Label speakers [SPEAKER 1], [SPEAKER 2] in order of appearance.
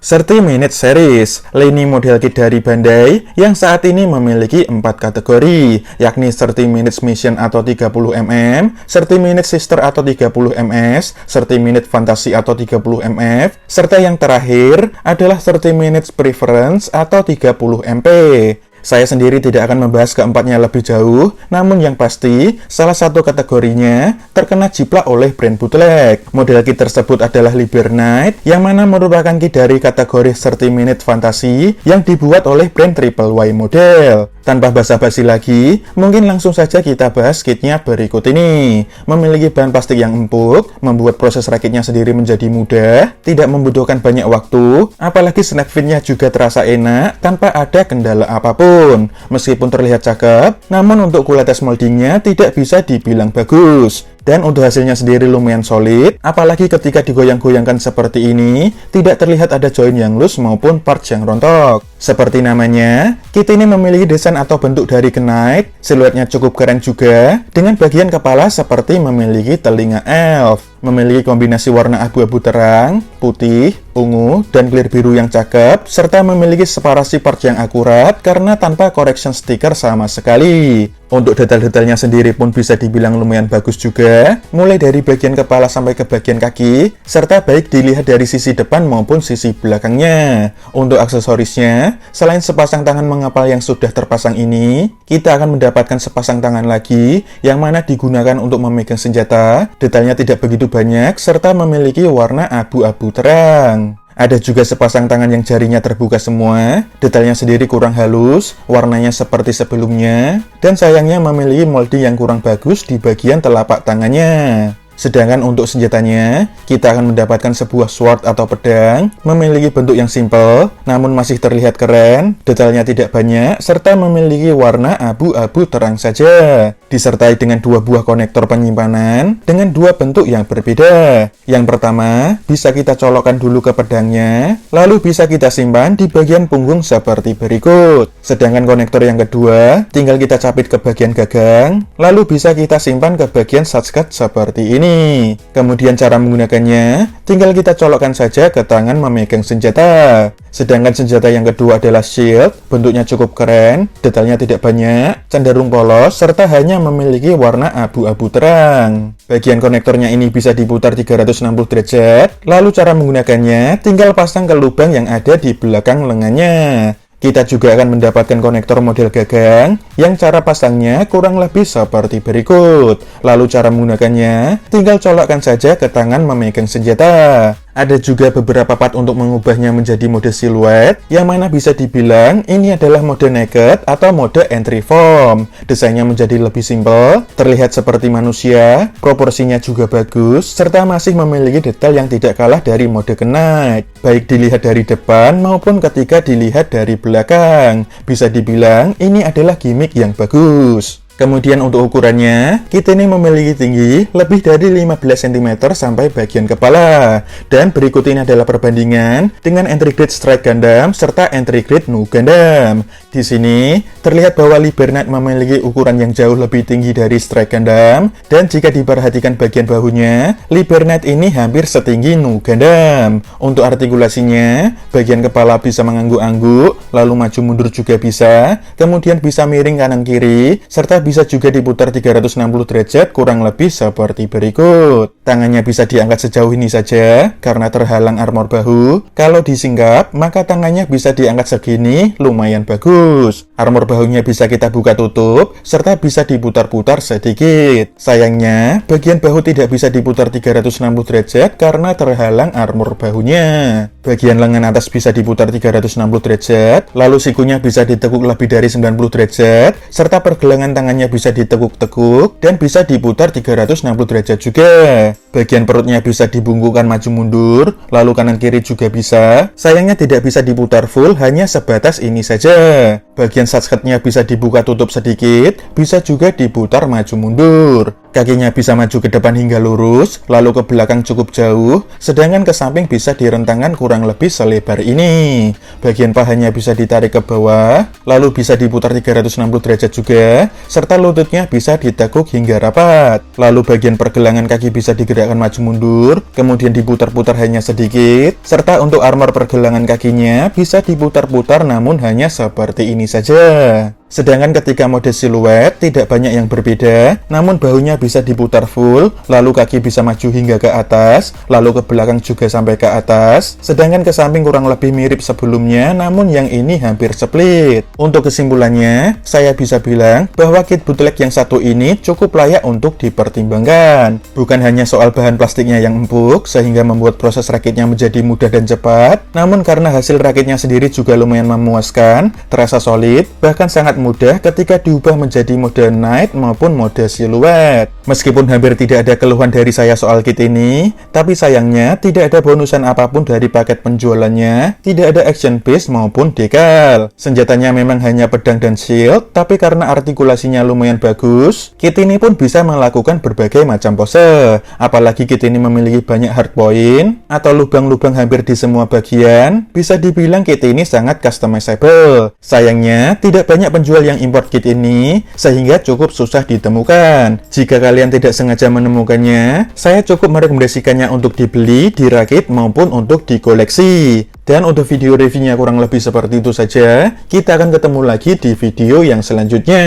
[SPEAKER 1] 30 Minute Series, lini model kit dari Bandai yang saat ini memiliki 4 kategori, yakni 30 Minutes Mission atau 30mm, 30 Minutes Sister atau 30ms, 30 Minute Fantasy atau 30mf, serta yang terakhir adalah 30 Minutes Preference atau 30mp. Saya sendiri tidak akan membahas keempatnya lebih jauh, namun yang pasti, salah satu kategorinya terkena jiplak oleh brand bootleg. Model kit tersebut adalah Libernight, yang mana merupakan kit dari kategori 30 Minute Fantasy yang dibuat oleh brand Triple Y Model. Tanpa basa-basi lagi, mungkin langsung saja kita bahas kitnya berikut ini. Memiliki bahan plastik yang empuk, membuat proses rakitnya sendiri menjadi mudah, tidak membutuhkan banyak waktu, apalagi snap fitnya juga terasa enak tanpa ada kendala apapun. Meskipun terlihat cakep, namun untuk kualitas moldingnya tidak bisa dibilang bagus. Dan untuk hasilnya sendiri lumayan solid, apalagi ketika digoyang-goyangkan seperti ini, tidak terlihat ada join yang loose maupun parts yang rontok. Seperti namanya, kit ini memiliki desain atau bentuk dari Knight, siluetnya cukup keren juga, dengan bagian kepala seperti memiliki telinga elf. Memiliki kombinasi warna abu-abu terang, putih, ungu, dan clear biru yang cakep, serta memiliki separasi part yang akurat karena tanpa correction stiker sama sekali. Untuk detail-detailnya sendiri pun bisa dibilang lumayan bagus juga, mulai dari bagian kepala sampai ke bagian kaki, serta baik dilihat dari sisi depan maupun sisi belakangnya. Untuk aksesorisnya, selain sepasang tangan mengepal yang sudah terpasang ini, kita akan mendapatkan sepasang tangan lagi, yang mana digunakan untuk memegang senjata, detailnya tidak begitu banyak, serta memiliki warna abu-abu terang. Ada juga sepasang tangan yang jarinya terbuka semua, detailnya sendiri kurang halus, warnanya seperti sebelumnya, dan sayangnya memiliki molding yang kurang bagus di bagian telapak tangannya. Sedangkan untuk senjatanya, kita akan mendapatkan sebuah sword atau pedang, memiliki bentuk yang simple, namun masih terlihat keren, detailnya tidak banyak, serta memiliki warna abu-abu terang saja. Disertai dengan dua buah konektor penyimpanan, dengan dua bentuk yang berbeda. Yang pertama, bisa kita colokkan dulu ke pedangnya, lalu bisa kita simpan di bagian punggung seperti berikut. Sedangkan konektor yang kedua, tinggal kita capit ke bagian gagang, lalu bisa kita simpan ke bagian shotgun seperti ini. Kemudian cara menggunakannya, tinggal kita colokkan saja ke tangan memegang senjata. Sedangkan senjata yang kedua adalah shield, bentuknya cukup keren, detailnya tidak banyak, cenderung polos, serta hanya memiliki warna abu-abu terang. Bagian konektornya ini bisa diputar 360 derajat, lalu cara menggunakannya, tinggal pasang ke lubang yang ada di belakang lengannya. Kita juga akan mendapatkan konektor model gagang yang cara pasangnya kurang lebih seperti berikut. Lalu cara menggunakannya, tinggal colokkan saja ke tangan memegang senjata. Ada juga beberapa part untuk mengubahnya menjadi mode siluet, yang mana bisa dibilang ini adalah mode naked atau mode entry form. Desainnya menjadi lebih simpel, terlihat seperti manusia, proporsinya juga bagus, serta masih memiliki detail yang tidak kalah dari mode Knight. Baik dilihat dari depan maupun ketika dilihat dari belakang. Bisa dibilang ini adalah gimmick yang bagus. Kemudian untuk ukurannya, kit ini memiliki tinggi lebih dari 15 cm sampai bagian kepala. Dan berikut ini adalah perbandingan dengan entry grade Strike Gundam serta entry grade Nu Gundam. Di sini terlihat bahwa Libernight memiliki ukuran yang jauh lebih tinggi dari Strike Gundam, dan jika diperhatikan bagian bahunya, Libernight ini hampir setinggi Nu Gundam. Untuk artikulasinya, bagian kepala bisa mengangguk-angguk, lalu maju mundur juga bisa, kemudian bisa miring kanan kiri, serta bisa juga diputar 360 derajat kurang lebih seperti berikut. Tangannya bisa diangkat sejauh ini saja karena terhalang armor bahu. Kalau disingkap, maka tangannya bisa diangkat segini, lumayan bagus. Armor bahunya bisa kita buka tutup, serta bisa diputar-putar sedikit. Sayangnya, bagian bahu tidak bisa diputar 360 derajat karena terhalang armor bahunya. Bagian lengan atas bisa diputar 360 derajat, lalu sikunya bisa ditekuk lebih dari 90 derajat, serta pergelangan tangannya bisa ditekuk-tekuk dan bisa diputar 360 derajat juga. Bagian perutnya bisa dibungkukkan maju mundur, lalu kanan kiri juga bisa. Sayangnya tidak bisa diputar full, hanya sebatas ini saja. Bagian shotgunnya bisa dibuka tutup sedikit, bisa juga diputar maju mundur. Kakinya bisa maju ke depan hingga lurus, lalu ke belakang cukup jauh, sedangkan ke samping bisa direntangkan kurang lebih selebar ini. Bagian pahanya bisa ditarik ke bawah, lalu bisa diputar 360 derajat juga, serta lututnya bisa ditekuk hingga rapat. Lalu bagian pergelangan kaki bisa digerakkan maju mundur, kemudian diputar-putar hanya sedikit, serta untuk armor pergelangan kakinya bisa diputar-putar namun hanya seperti ini saja. Sedangkan ketika mode siluet tidak banyak yang berbeda, namun bahunya bisa diputar full, lalu kaki bisa maju hingga ke atas, lalu ke belakang juga sampai ke atas, sedangkan ke samping kurang lebih mirip sebelumnya, namun yang ini hampir split. Untuk kesimpulannya, saya bisa bilang bahwa kit bootleg yang satu ini cukup layak untuk dipertimbangkan. Bukan hanya soal bahan plastiknya yang empuk, sehingga membuat proses rakitnya menjadi mudah dan cepat, namun karena hasil rakitnya sendiri juga lumayan memuaskan, terasa solid, bahkan sangat mudah ketika diubah menjadi mode night maupun mode siluet. Meskipun hampir tidak ada keluhan dari saya soal kit ini, tapi sayangnya tidak ada bonusan apapun dari paket penjualannya, tidak ada action base maupun decal. Senjatanya memang hanya pedang dan shield, tapi karena artikulasinya lumayan bagus, kit ini pun bisa melakukan berbagai macam pose. Apalagi kit ini memiliki banyak hardpoint atau lubang-lubang hampir di semua bagian, bisa dibilang kit ini sangat customizable. Sayangnya tidak banyak penjual yang import kit ini, sehingga cukup susah ditemukan. Jika kalian tidak sengaja menemukannya, saya cukup merekomendasikannya untuk dibeli, dirakit, maupun untuk dikoleksi. Dan untuk video reviewnya kurang lebih seperti itu saja. Kita akan ketemu lagi di video yang selanjutnya.